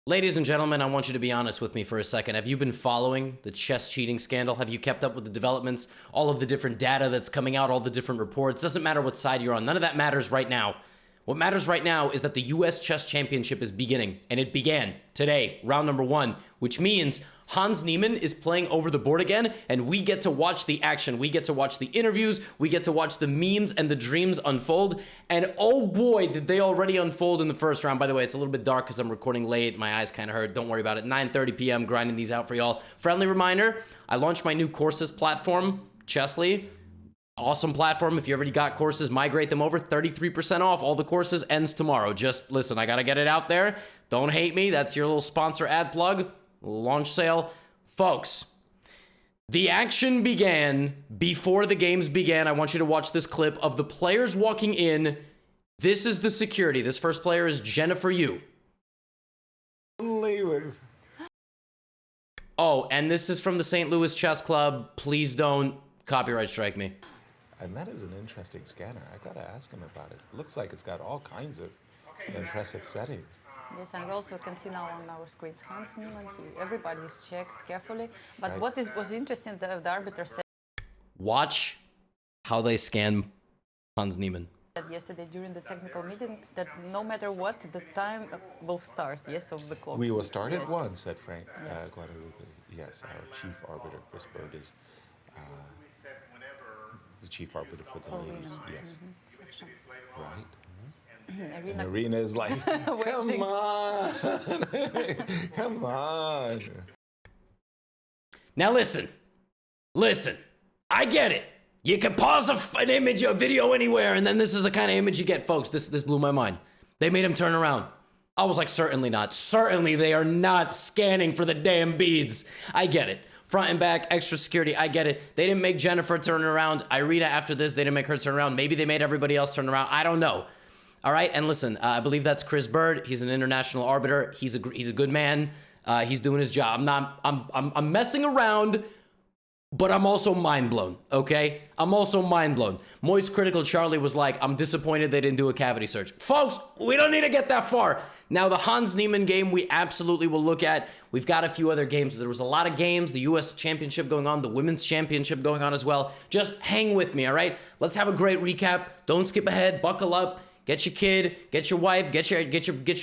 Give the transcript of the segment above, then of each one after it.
Ladies and gentlemen, I want you to be honest with me for a second. Have you been following the chess cheating scandal? Have you kept up with the developments, all of the different data that's coming out, all the different reports? Doesn't matter what side you're on. None of that matters right now. What matters right now is that the US Chess Championship is beginning, and it began today, round number 1, which means Hans Niemann is playing over the board again, and we get to watch the action. We get to watch the interviews, we get to watch the memes and the dreams unfold, and oh boy, did they already unfold in the first round. By the way, it's a little bit dark because I'm recording late. My eyes kind of hurt. Don't worry about it. 9:30 p.m. grinding these out for y'all. Friendly reminder, I launched my new courses platform, Chessly. Awesome platform. If you already got courses, migrate them over. 33% off. All the courses ends tomorrow. Just listen, I got to get it out there. Don't hate me. That's your little sponsor ad plug. Launch sale. Folks, the action began before the games began. I want you to watch this clip of the players walking in. This is the security. This first player is Jennifer Yu. Oh, and this is from the St. Louis Chess Club. Please don't copyright strike me. And that is an interesting scanner. I gotta ask him about it. Looks like it's got all kinds of impressive settings. Yes, and we also can see now on our screens Hans Niemann. Everybody is checked carefully. But Right. what was interesting, the arbiter said Watch how they scan Hans Niemann. yesterday during the technical meeting that no matter what, the time will start, yes, of the clock. We will start at Yes. 1, said Frank Yes. Guadalupe. Yes, our chief arbiter, Chris Bird, is the chief arbiter for the For ladies. women. Yes, Section. right. And Arena. Arena is like, come on, come on. Now listen, I get it. You can pause an image, a video anywhere, and then this is the kind of image you get, folks. This blew my mind. They made him turn around. I was like, certainly not. Certainly they are not scanning for the damn beads. I get it. Front and back, extra security, I get it. They didn't make Jennifer turn around. Irina, after this, they didn't make her turn around. Maybe they made everybody else turn around. I don't know. All right, and listen, I believe that's Chris Bird. He's an international arbiter. He's a good man. He's doing his job. I'm messing around, but I'm also mind blown, okay? I'm also mind blown. Moist Critical Charlie was like, I'm disappointed they didn't do a cavity search. Folks, we don't need to get that far. Now, the Hans Niemann game, we absolutely will look at. We've got a few other games. There was a lot of games, the US Championship going on, the Women's Championship going on as well. Just hang with me, all right? Let's have a great recap. Don't skip ahead. Buckle up. Get your kid, get your wife, get your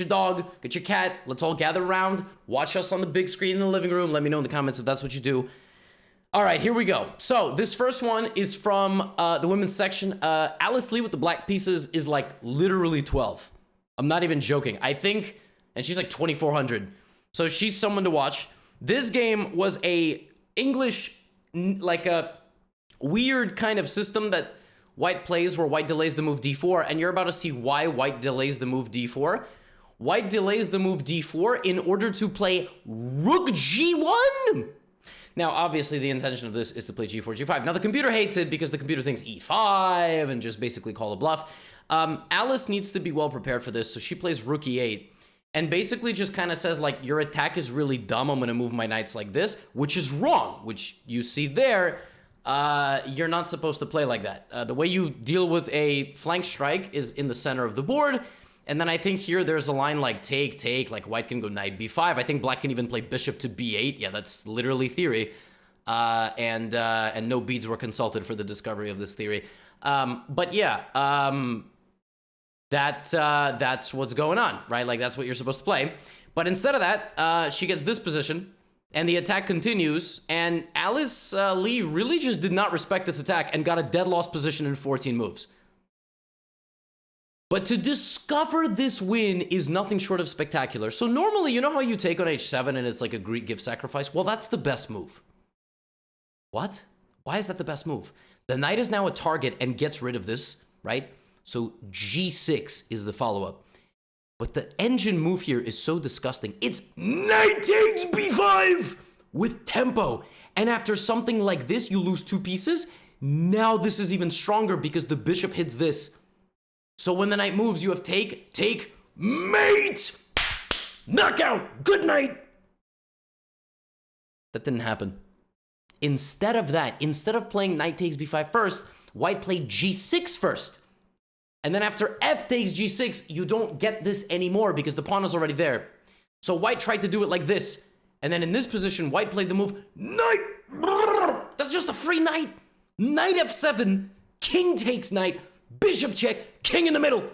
dog, get your cat. Let's all gather around. Watch us on the big screen in the living room. Let me know in the comments if that's what you do. All right, here we go. So this first one is from the women's section. Alice Lee with the black pieces is like literally 12. I'm not even joking. I think, and she's like 2,400. So she's someone to watch. This game was a English, like a weird kind of system that White plays where White delays the move d4, and you're about to see why White delays the move d4. White delays the move d4 in order to play rook g1. Now, obviously, the intention of this is to play g4, g5. Now, the computer hates it because the computer thinks e5 and just basically call a bluff. Alice needs to be well prepared for this, so she plays rook e8 and basically just kind of says, like, your attack is really dumb. I'm going to move my knights like this, which is wrong, which you see there. You're not supposed to play like that. The way you deal with a flank strike is in the center of the board. And then I think here there's a line like take, like White can go knight b5. I think Black can even play bishop to b8. Yeah, that's literally theory. And no beads were consulted for the discovery of this theory. But yeah, that's what's going on, right? Like that's what you're supposed to play. But instead of that, she gets this position. And the attack continues, and Alice Lee really just did not respect this attack and got a dead loss position in 14 moves. But to discover this win is nothing short of spectacular. So normally, you know how you take on h7 and it's like a Greek gift sacrifice? Well, that's the best move. What? Why is that the best move? The knight is now a target and gets rid of this, right? So g6 is the follow-up. But the engine move here is so disgusting. It's knight takes b5 with tempo. And after something like this, you lose 2 pieces. Now this is even stronger because the bishop hits this. So when the knight moves, you have take, mate! Knockout! Good night! That didn't happen. Instead of that, instead of playing knight takes b5 first, White played g6 first. And then after f takes g6, you don't get this anymore because the pawn is already there. So white tried to do it like this. And then in this position, white played the move, knight. That's just a free knight. Knight f7, king takes knight, bishop check, king in the middle.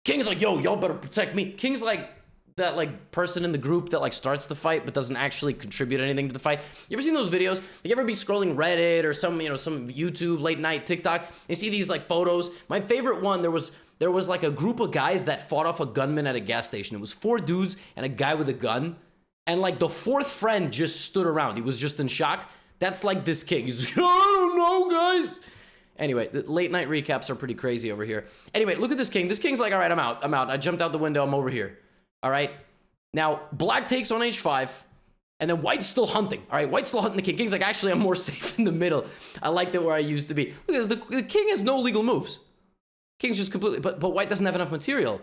King's like, yo, y'all better protect me. King's like that like person in the group that like starts the fight but doesn't actually contribute anything to the fight. You ever seen those videos? You ever be scrolling Reddit or some YouTube late night TikTok and you see these like photos? My favorite one, there was like a group of guys that fought off a gunman at a gas station. It was 4 dudes and a guy with a gun. And like the 4th friend just stood around. He was just in shock. That's like this king. He's like, I don't know, guys. Anyway, the late night recaps are pretty crazy over here. Anyway, look at this king. This king's like, all right, I'm out. I jumped out the window. I'm over here. All right. Now, black takes on h5, and then white's still hunting. All right, white's still hunting the king. King's like, actually, I'm more safe in the middle. I liked it where I used to be. Look at this. The king has no legal moves. King's just completely, but white doesn't have enough material.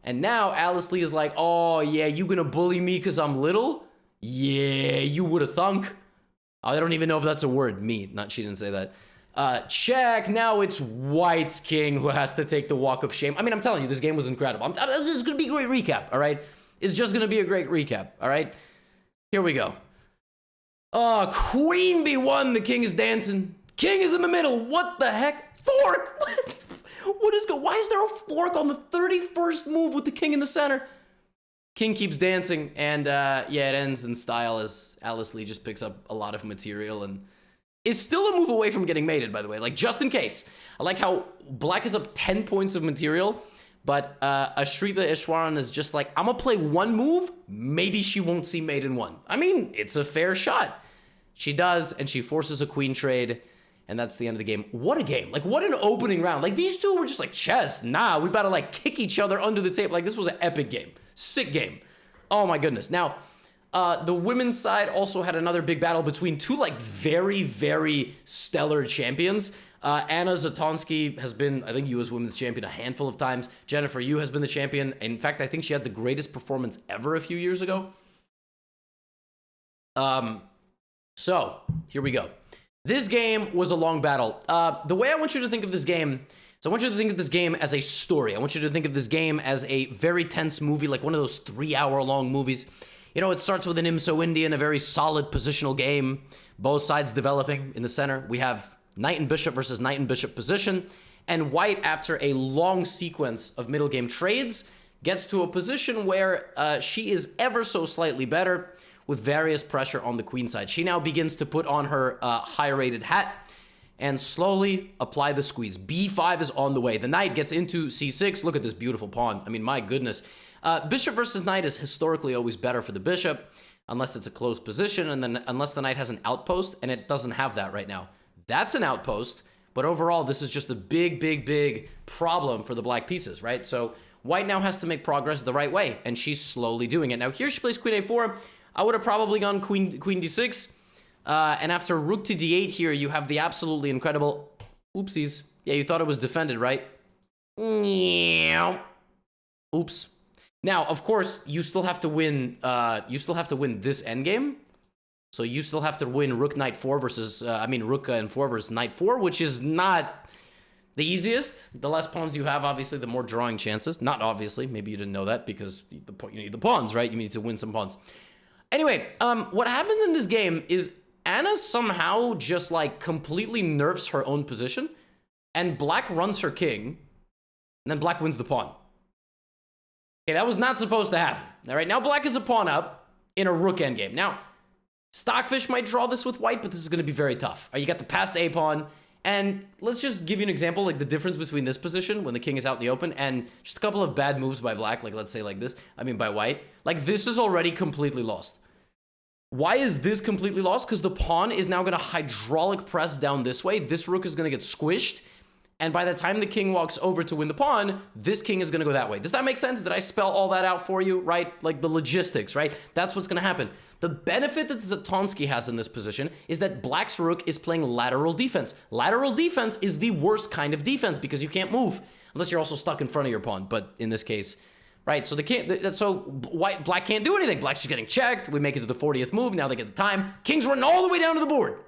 And now Alice Lee is like, oh, yeah, you gonna bully me because I'm little? Yeah, you would have thunk. I don't even know if that's a word. She didn't say that. Check. Now it's white's king who has to take the walk of shame. I mean, I'm telling you, this game was incredible. This is going to be a great recap, all right? It's just going to be a great recap, all right? Here we go. Oh, queen b1. The king is dancing. King is in the middle. What the heck? Fork! What is going on? Why is there a fork on the 31st move with the king in the center? King keeps dancing, and yeah, it ends in style as Alice Lee just picks up a lot of material and is still a move away from getting mated, by the way, like just in case. I like how black is up 10 points of material, but Ashrita Ishwaran is just like, I'm gonna play one move, maybe she won't see mate in one. I mean, it's a fair shot. She does, and she forces a queen trade, and that's the end of the game. What a game. Like, what an opening round. Like, these two were just like, chess, nah, we better like kick each other under the table. Like, this was an epic game. Sick game. Oh my goodness. Now, the women's side also had another big battle between two like very, very stellar champions. Anna Zatonsky has been, I think, U.S. women's champion a handful of times. Jennifer Yu has been the champion. In fact, I think she had the greatest performance ever a few years ago. So, here we go. This game was a long battle. The way I want you to think of this game, so I want you to think of this game as a story. I want you to think of this game as a very tense movie, like one of those 3-hour-long movies. You know, it starts with an IMSO Indian, a very solid positional game, both sides developing. In the center, we have knight and bishop versus knight and bishop position, and white, after a long sequence of middle game trades, gets to a position where she is ever so slightly better with various pressure on the queen side. She now begins to put on her high-rated hat and slowly apply the squeeze. b5 is on the way. The knight gets into c6. Look at this beautiful pawn. I mean, my goodness. Bishop versus knight is historically always better for the bishop, unless it's a closed position, and then unless the knight has an outpost, and it doesn't have that right now. That's an outpost, but overall, this is just a big, big, big problem for the black pieces, right? So white now has to make progress the right way, and she's slowly doing it. Now here she plays queen a4. I would have probably gone queen d6. And after rook to d8 here, you have the absolutely incredible... Oopsies. Yeah, you thought it was defended, right? Oops. Now, of course, you still have to win. You still have to win this endgame. So you still have to win rook knight 4 versus... rook and 4 versus knight 4, which is not the easiest. The less pawns you have, obviously, the more drawing chances. Not obviously. Maybe you didn't know that because you need the pawns, right? You need to win some pawns. Anyway, what happens in this game is Anna somehow just like completely nerfs her own position, and black runs her king, and then black wins the pawn. Okay, that was not supposed to happen. All right, now black is a pawn up in a rook endgame. Now, Stockfish might draw this with white, but this is going to be very tough. You got the passed a pawn, and let's just give you an example, like the difference between this position when the king is out in the open and just a couple of bad moves by black, like let's say like this, by white. Like this is already completely lost. Why is this completely lost? Because the pawn is now going to hydraulic press down this way. This rook is going to get squished. And by the time the king walks over to win the pawn, this king is going to go that way. Does that make sense? Did I spell all that out for you, right? Like the logistics, right? That's what's going to happen. The benefit that Zatonsky has in this position is that black's rook is playing lateral defense. Lateral defense is the worst kind of defense because you can't move unless you're also stuck in front of your pawn. But in this case... Right, so black can't do anything. Black's just getting checked. We make it to the 40th move. Now they get the time. King's running all the way down to the board.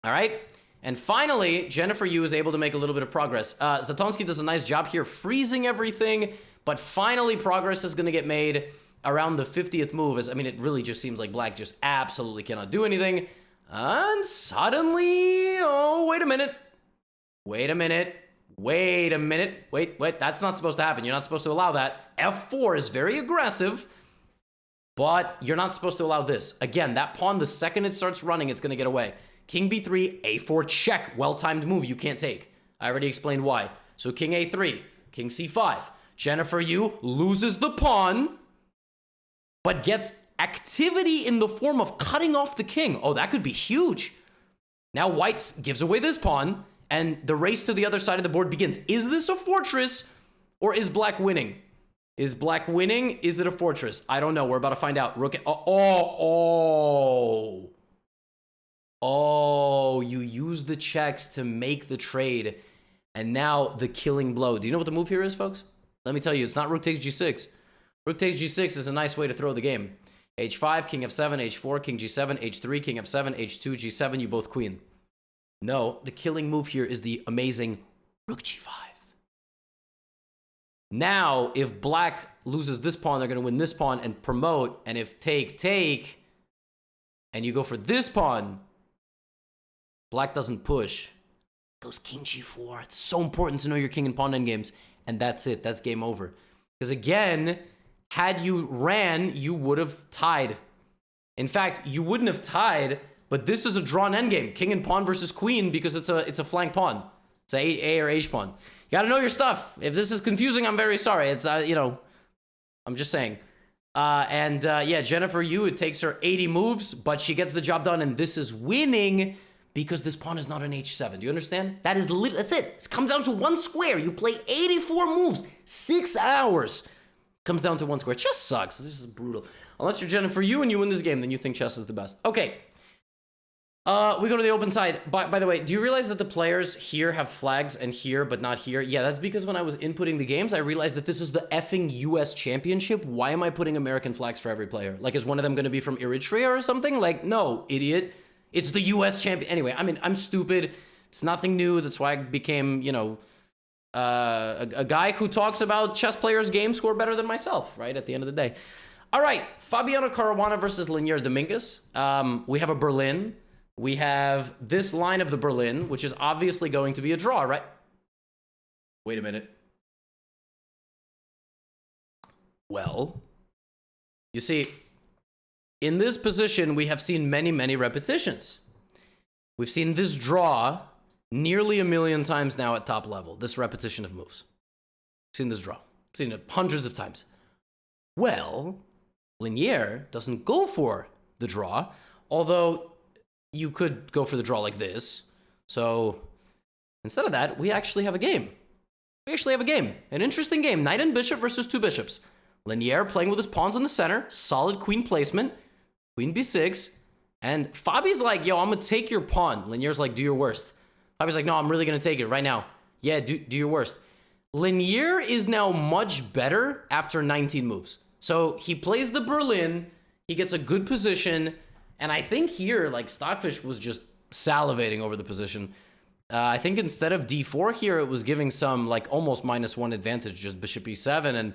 All right, and finally, Jennifer Yu is able to make a little bit of progress. Zatonsky does a nice job here freezing everything, but finally progress is going to get made. around the 50th move, I mean, it really just seems like black just absolutely cannot do anything. And suddenly, oh, wait a minute. Wait, that's not supposed to happen. You're not supposed to allow that. F4 is very aggressive, but you're not supposed to allow this. Again, that pawn, the second it starts running, it's going to get away. King B3, A4 check. Well-timed move you can't take. I already explained why. So King A3, King C5. Jennifer Yu loses the pawn, but gets activity in the form of cutting off the king. Oh, that could be huge. Now white gives away this pawn, and the race to the other side of the board begins. Is this a fortress, or is black winning? Is black winning? Is it a fortress? I don't know. We're about to find out. Rook. Oh, you use the checks to make the trade, and now the killing blow. Do you know what the move here is, folks? Let me tell you, it's not rook takes g6. Rook takes g6 is a nice way to throw the game. h5, king f7, h4, king g7, h3, king f7, h2, g7, you both queen. No, the killing move here is the amazing rook g5. Now, if black loses this pawn, they're going to win this pawn and promote. And if take, and you go for this pawn, black doesn't push. Goes king g4. It's so important to know your king and pawn endgames. And that's it. That's game over. Because again, had you ran, you would have tied. In fact, you wouldn't have tied, but this is a drawn endgame. King and pawn versus queen because it's a flank pawn. It's a or h pawn. You gotta know your stuff. If this is confusing, I'm very sorry. It's, you know, I'm just saying. Yeah, Jennifer Yu, it takes her 80 moves, but she gets the job done, and this is winning because this pawn is not an h7. Do you understand? That's it. It comes down to one square. You play 84 moves, 6 hours. Comes down to one square. Chess sucks. This is brutal. Unless you're Jennifer Yu and you win this game, then you think chess is the best. Okay. We go to the open side. By the way, do you realize that the players here have flags and here, but not here? Yeah, that's because when I was inputting the games, I realized that this is the effing US championship. Why am I putting American flags for every player? Like, is one of them going to be from Eritrea or something? Like, no, idiot. It's the US champion. Anyway, I mean, I'm stupid. It's nothing new. That's why I became, you know, a guy who talks about chess players' game score better than myself, right? At the end of the day. All right, Fabiano Caruana versus Linier Dominguez. We have a Berlin. We have this line of the Berlin, which is obviously going to be a draw, right? Wait a minute. Well, you see, in this position, we have seen many, many repetitions. We've seen this draw nearly 1 million times now at top level, this repetition of moves. We've seen this draw. We've seen it hundreds of times. Well, Linier doesn't go for the draw, although you could go for the draw like this. So instead of that, we actually have a game. An interesting game. Knight and bishop versus 2 bishops. Linier playing with his pawns in the center. Solid queen placement. Queen b6. And Fabi's like, yo, I'm going to take your pawn. Linier's like, do your worst. Fabi's like, no, I'm really going to take it right now. Yeah, do your worst. Linier is now much better after 19 moves. So he plays the Berlin. He gets a good position. And I think here, like, Stockfish was just salivating over the position. I think instead of d4 here, it was giving some, like, almost -1 advantage, just bishop e7.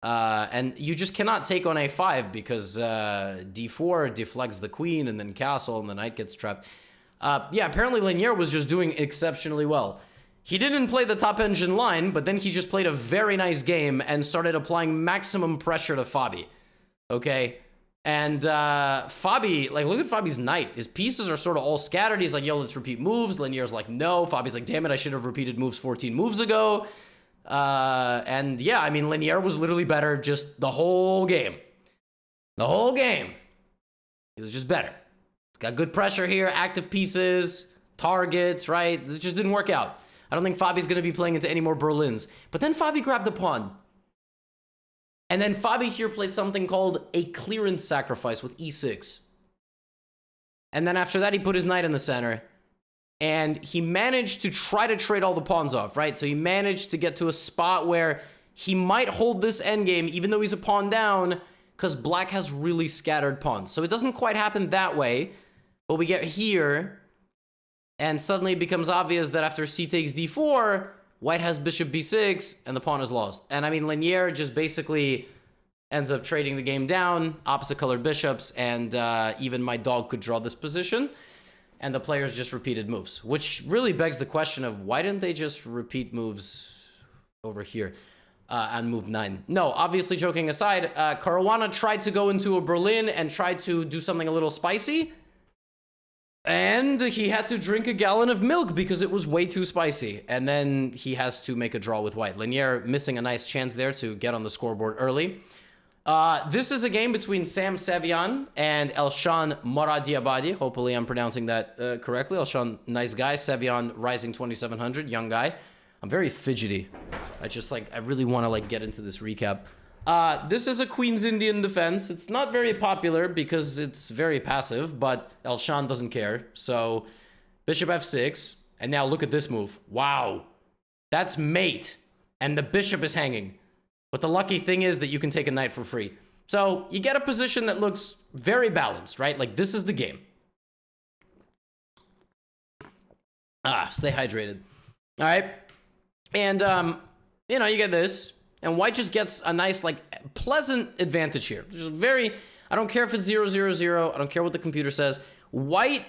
And you just cannot take on a5 because d4 deflects the queen and then castle and the knight gets trapped. Yeah, apparently Linier was just doing exceptionally well. He didn't play the top engine line, but then he just played a very nice game and started applying maximum pressure to Fabi. Okay? And Fabi, like, look at Fabi's knight. His pieces are sort of all scattered. He's like, yo, let's repeat moves. Linier's like, no. Fabi's like, damn it, I should have repeated moves 14 moves ago. And yeah, I mean, Linier was literally better just the whole game. The whole game. He was just better. Got good pressure here, active pieces, targets, right? This just didn't work out. I don't think Fabi's going to be playing into any more Berlins. But then Fabi grabbed the pawn. And then Fabi here played something called a clearance sacrifice with e6. And then after that, he put his knight in the center. And he managed to try to trade all the pawns off, right? So he managed to get to a spot where he might hold this endgame, even though he's a pawn down, because black has really scattered pawns. So it doesn't quite happen that way. But we get here, and suddenly it becomes obvious that after c takes d4, white has bishop b6, and the pawn is lost. And I mean, Linier just basically, ends up trading the game down, opposite colored bishops, and even my dog could draw this position, and the players just repeated moves, which really begs the question of why didn't they just repeat moves over here on move 9? No, obviously joking aside, Caruana tried to go into a Berlin and tried to do something a little spicy, and he had to drink a gallon of milk because it was way too spicy. And then he has to make a draw with white. Linier missing a nice chance there to get on the scoreboard early. This is a game between Sam Sevian and Elshan Moradiabadi. Hopefully I'm pronouncing that correctly. Elshan, nice guy. Sevian, rising 2700, young guy. I'm very fidgety. I really want to get into this recap. This is a Queen's Indian defense. It's not very popular because it's very passive, but Elshan doesn't care. So bishop f6, and now look at this move. Wow, that's mate, and the bishop is hanging. But the lucky thing is that you can take a knight for free. So you get a position that looks very balanced, right? Like this is the game. Stay hydrated. All right, and you get this. And white just gets a nice, pleasant advantage here. Just I don't care if it's 0-0-0. I don't care what the computer says. White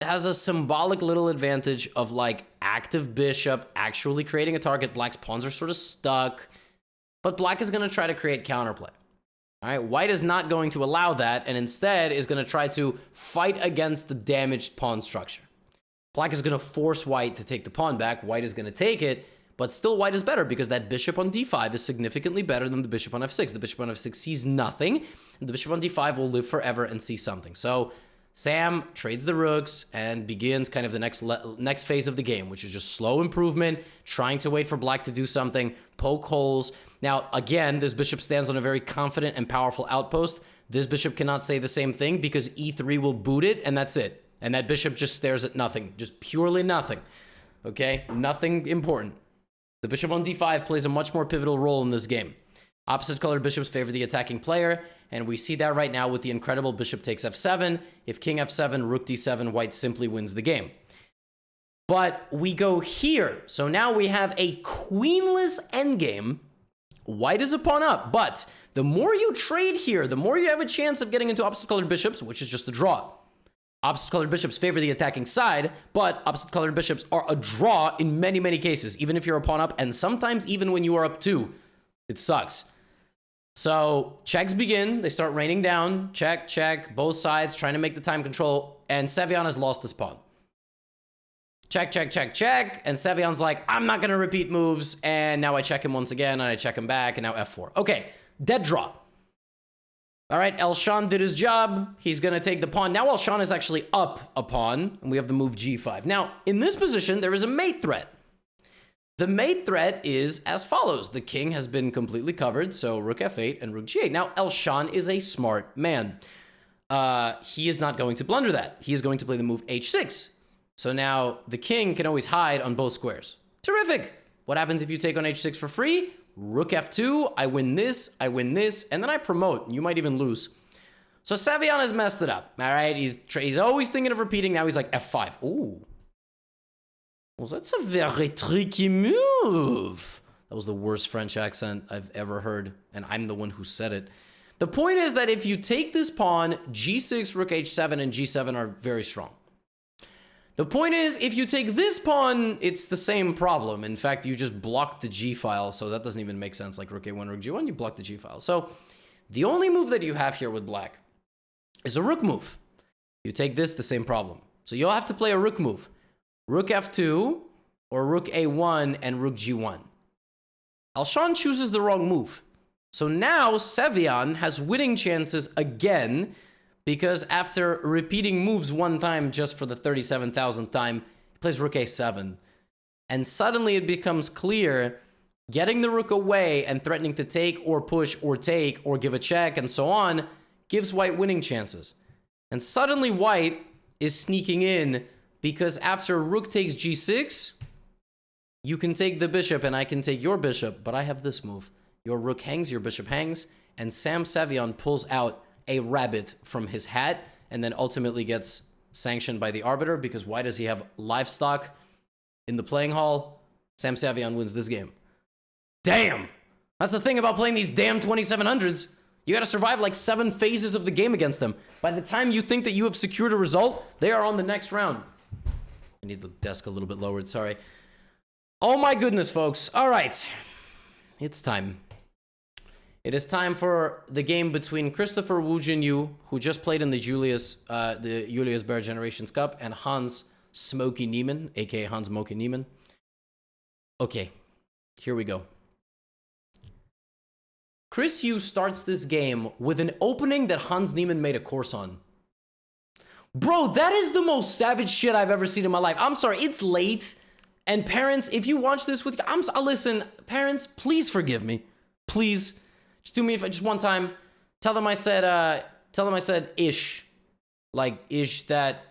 has a symbolic little advantage of, active bishop, actually creating a target. Black's pawns are sort of stuck. But black is going to try to create counterplay. All right, white is not going to allow that, and instead is going to try to fight against the damaged pawn structure. Black is going to force white to take the pawn back. White is going to take it. But still white is better because that bishop on d5 is significantly better than the bishop on f6. The bishop on f6 sees nothing, and the bishop on d5 will live forever and see something. So Sam trades the rooks and begins kind of the next phase of the game, which is just slow improvement, trying to wait for black to do something, poke holes. Now, again, this bishop stands on a very confident and powerful outpost. This bishop cannot say the same thing because e3 will boot it, and that's it. And that bishop just stares at nothing, just purely nothing. Okay, nothing important. The bishop on d5 plays a much more pivotal role in this game. Opposite colored bishops favor the attacking player, and we see that right now with the incredible bishop takes f7. If king f7, rook d7, white simply wins the game. But we go here. So now we have a queenless endgame. White is a pawn up, but the more you trade here, the more you have a chance of getting into opposite colored bishops, which is just a draw. Opposite colored bishops favor the attacking side, but opposite colored bishops are a draw in many, many cases, even if you're a pawn up, and sometimes even when you are up 2. It sucks. So checks begin. They start raining down. Check, check, both sides trying to make the time control, and Sevian has lost his pawn. Check, check, check, check, and Sevian's like, I'm not going to repeat moves, and now I check him once again, and I check him back, and now f4. Okay, dead draw. All right, Elshan did his job. He's going to take the pawn. Now Elshan is actually up a pawn, and we have the move g5. Now, in this position, there is a mate threat. The mate threat is as follows. The king has been completely covered, so rook f8 and rook g8. Now, Elshan is a smart man. He is not going to blunder that. He is going to play the move h6. So now the king can always hide on both squares. Terrific. What happens if you take on h6 for free? Rook f2, I win this, and then I promote. You might even lose. So Sevian has messed it up, all right? He's always thinking of repeating. Now he's like f5. Ooh. Well, that's a very tricky move. That was the worst French accent I've ever heard, and I'm the one who said it. The point is that if you take this pawn, g6, rook h7, and g7 are very strong. The point is, if you take this pawn, it's the same problem. In fact, you just block the g file, so that doesn't even make sense. Like rook a1, rook g1, you block the g file. So the only move that you have here with black is a rook move. You take this, the same problem. So you'll have to play a rook move. Rook f2, or rook a1 and rook g1. Elshan chooses the wrong move. So now Sevian has winning chances again, because after repeating moves one time just for the 37,000th time, he plays rook a7. And suddenly it becomes clear, getting the rook away and threatening to take or push or take or give a check and so on, gives white winning chances. And suddenly white is sneaking in, because after rook takes g6, you can take the bishop and I can take your bishop, but I have this move. Your rook hangs, your bishop hangs, and Sam Sevian pulls out a rabbit from his hat, and then ultimately gets sanctioned by the arbiter, because why does he have livestock in the playing hall? Sam Sevian wins this game. Damn! That's the thing about playing these damn 2700s. You gotta survive like 7 phases of the game against them. By the time you think that you have secured a result, they are on the next round. I need the desk a little bit lowered, sorry. Oh my goodness, folks. All right. It's time. It is time for the game between Christopher Wu Jinyu, who just played in the Julius Baer Generations Cup, and Hans Smokey Niemann, aka Hans Smokey Niemann. Okay, here we go. Chris Yu starts this game with an opening that Hans Niemann made a course on. Bro, that is the most savage shit I've ever seen in my life. I'm sorry, it's late. And parents, if you watch this with... listen, parents, please forgive me. Please. Just do me just one time. Tell them I said ish. Like, ish that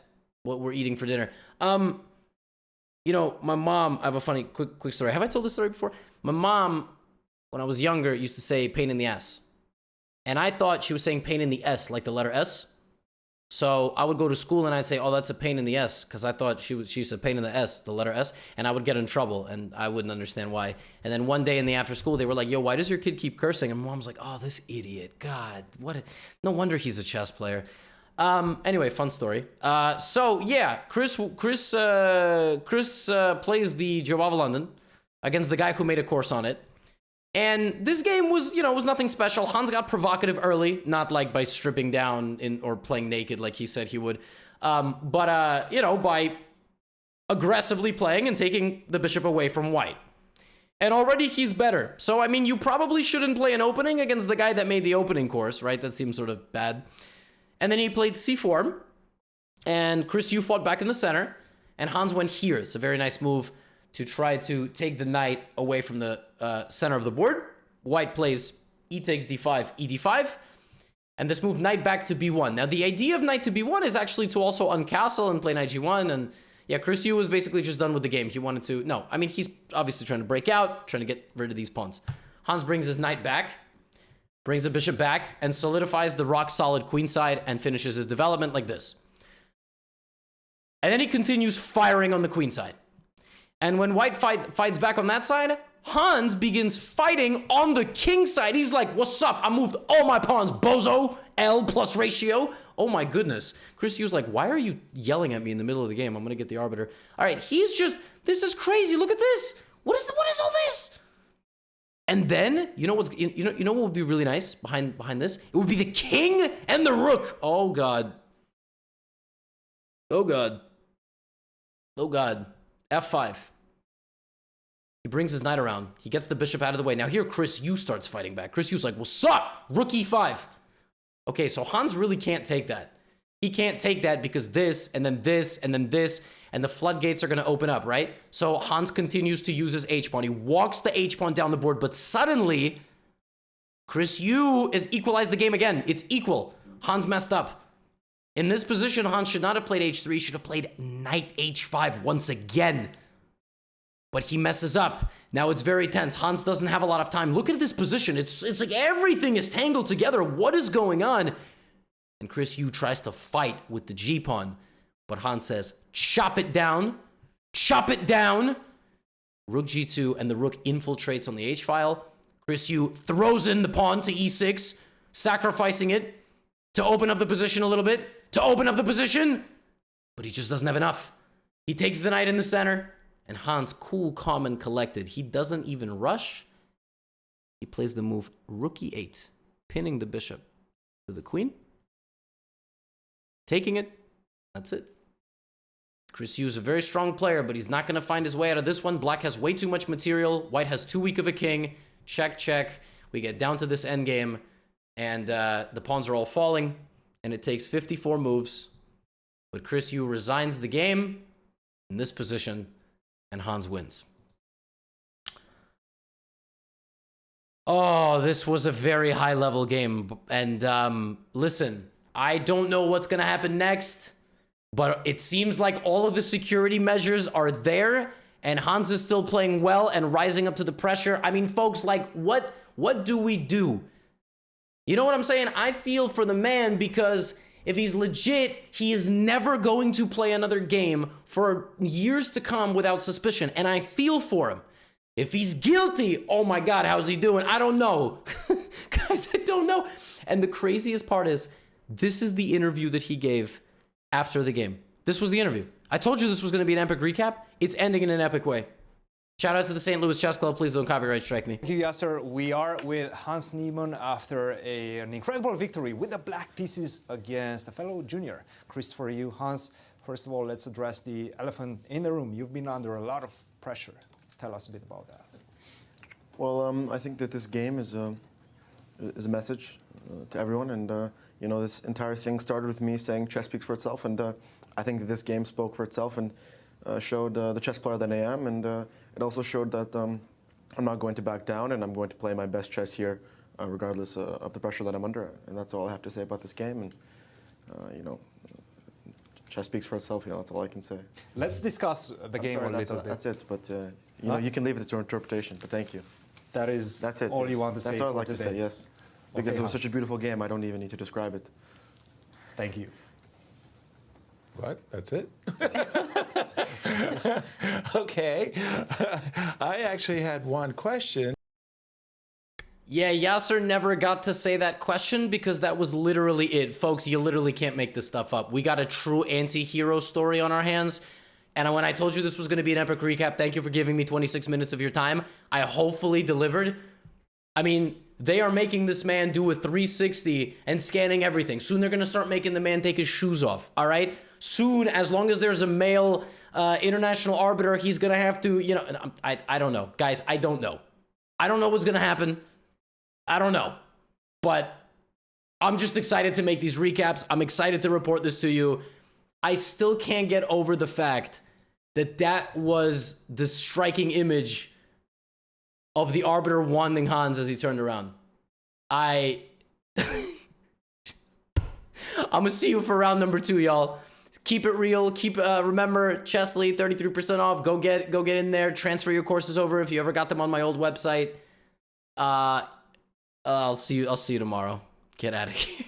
what we're eating for dinner. You know, my mom, I have a funny, quick story. Have I told this story before? My mom, when I was younger, used to say pain in the ass. And I thought she was saying pain in the S, like the letter S. So I would go to school and I'd say, oh, that's a pain in the S, because I thought she said pain in the S, the letter S, and I would get in trouble, and I wouldn't understand why. And then one day in the after school, they were like, yo, why does your kid keep cursing? And my mom's like, oh, this idiot, God, no wonder he's a chess player. Anyway, fun story. So yeah, Chris plays the Joe of London against the guy who made a course on it. And this game was, was nothing special. Hans got provocative early, not like by stripping down or playing naked like he said he would, but by aggressively playing and taking the bishop away from white. And already he's better. So, I mean, you probably shouldn't play an opening against the guy that made the opening course, right? That seems sort of bad. And then he played c4, and Chris Yu fought back in the center, and Hans went here. It's a very nice move to try to take the knight away from the center of the board. White plays e takes d5, e d5, and this move knight back to b1. Now, the idea of knight to b1 is actually to also uncastle and play knight g1, and yeah, Chris Yu was basically just done with the game. He wanted to, no, I mean, he's obviously trying to break out, trying to get rid of these pawns. Hans brings his knight back, brings the bishop back, and solidifies the rock-solid queenside and finishes his development like this. And then he continues firing on the queenside. And when white fights back on that side, Hans begins fighting on the king side. He's like, what's up? I moved all my pawns, bozo, L plus ratio. Oh my goodness. Chris Yu's like, why are you yelling at me in the middle of the game? I'm going to get the arbiter. All right, he's just, this is crazy. Look at this. What is all this? And then, you know what would be really nice behind this? It would be the king and the rook. Oh God. Oh God. Oh God. F5. He brings his knight around. He gets the bishop out of the way. Now here, Chris Yu starts fighting back. Chris Yu's like, what's up? Rook e5. Okay, so Hans really can't take that. He can't take that because this, and then this, and then this, and the floodgates are going to open up, right? So Hans continues to use his h-pawn. He walks the h-pawn down the board, but suddenly, Chris Yu has equalized the game again. It's equal. Hans messed up. In this position, Hans should not have played h3. He should have played knight h5 once again. But he messes up. Now it's very tense. Hans doesn't have a lot of time. Look at this position. It's like everything is tangled together. What is going on? And Chris Yu tries to fight with the g-pawn. But Hans says, chop it down. Chop it down. Rook g2, and the rook infiltrates on the h-file. Chris Yu throws in the pawn to e6, sacrificing it to open up the position a little bit. To open up the position. But he just doesn't have enough. He takes the knight in the center. And Hans, cool, calm, and collected. He doesn't even rush. He plays the move rook e8, pinning the bishop to the queen. Taking it. That's it. Chris Yu is a very strong player, but he's not going to find his way out of this one. Black has way too much material. White has too weak of a king. Check, check. We get down to this endgame, and the pawns are all falling, and it takes 54 moves. But Chris Yu resigns the game in this position, and Hans wins. Oh, this was a very high-level game. And listen, I don't know what's going to happen next, but it seems like all of the security measures are there, and Hans is still playing well and rising up to the pressure. I mean, folks, like, what do we do? You know what I'm saying? I feel for the man, because if he's legit, he is never going to play another game for years to come without suspicion. And I feel for him. If he's guilty, oh my God, how's he doing? I don't know. Guys, I don't know. And the craziest part is, this is the interview that he gave after the game. This was the interview. I told you this was going to be an epic recap. It's ending in an epic way. Shout out to the St. Louis Chess Club. Please don't copyright strike me. Thank you, Yasser. We are with Hans Niemann after an incredible victory with the black pieces against a fellow junior, Christopher Yu. Hans, first of all, let's address the elephant in the room. You've been under a lot of pressure. Tell us a bit about that. Well, I think that this game is a message to everyone, and you know, this entire thing started with me saying chess speaks for itself, and I think that this game spoke for itself and showed the chess player that I am, and it also showed that I'm not going to back down, and I'm going to play my best chess here, regardless of the pressure that I'm under, and that's all I have to say about this game. And you know, chess speaks for itself. You know, that's all I can say. Let's discuss the game a little bit. That's it. But you know, you can leave it to your interpretation. But thank you. That's it. All you want to say. That's all I'd like today. to say. Yes, because Okay, it was such a Hans. beautiful game. I don't even need to describe it. Thank you. What? That's it? Okay. I actually had one question. Yeah, Yasser never got to say that question because that was literally it. Folks, you literally can't make this stuff up. We got a true anti-hero story on our hands. And when I told you this was going to be an epic recap, thank you for giving me 26 minutes of your time. I hopefully delivered. I mean, they are making this man do a 360 and scanning everything. Soon they're going to start making the man take his shoes off, all right? Soon, as long as there's a male international arbiter, he's going to have to, you know, I don't know. Guys, I don't know. I don't know what's going to happen. I don't know. But I'm just excited to make these recaps. I'm excited to report this to you. I still can't get over the fact that that was the striking image of the arbiter wanting Hans as he turned around. I'm gonna see you for round number 2, y'all. Keep it real. Remember, Chess Lead, 33% off. Go get in there. Transfer your courses over if you ever got them on my old website. I'll see you tomorrow. Get out of here.